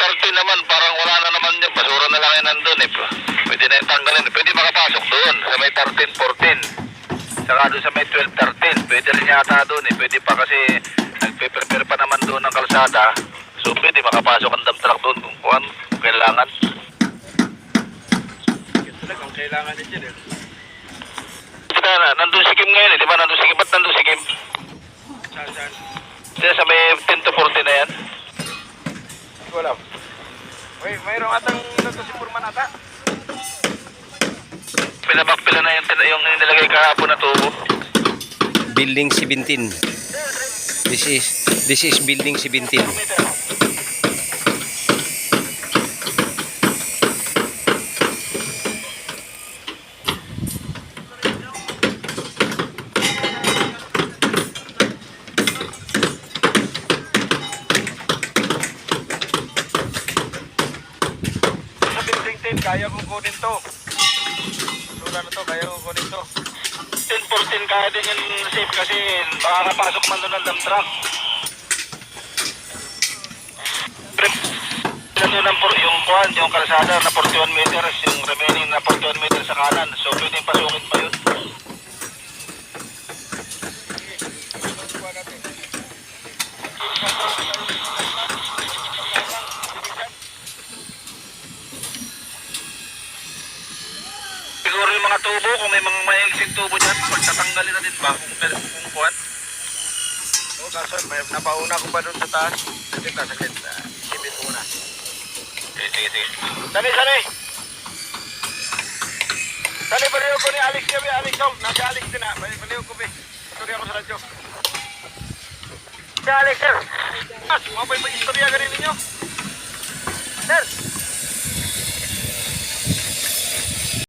13 naman, parang wala na naman yung basura na lang yan nandun eh. Pwede na yung tanggalin. Pwede makapasok doon sa may 13, 14. Saka doon sa may 12, 13. Pwede rin yata doon eh. Pwede pa kasi nagpe-prepare pa naman doon ng kalsada. So pwede makapasok ang dump truck doon kung kailangan. Talagang kailangan din dyan eh. Nandun si Kim ngayon eh. Di ba nandun si Kim? Ba't nandun si Kim? Saan? Diyan sa may 10 to 40 na yan. Hindi ko alam. Mayroong atang ito si Purman ata. Pinabakpila na yung nilagay kahapon na tubo. Building 17. This is building 17. Sa building 10, kaya kong kunin to. Sula na to, kaya kong kunin to. 10-14 kaya din yung safe kasi makakapasok man doon ng dump truck. Yung kalsada na 41 meters, yung remaining na 41 meters sa kanan. So pwedeng pasukin pa yun. Siguro yung mga tubo, kung may mga maiksing tubo dyan, pagtatanggalin na din ba kung kuwan? Oo, kaso napauna ko pa doon sa taas. Saglit. Isipin ko muna. Sige. Sali! Sali, baliw ko ni Alex kami, Alex daw. Nasa Alex din ha. Baliw ko be. Sorry ako sa radyo. Si Alex, sir. Mabay pa istorya ka rin ninyo. Sir.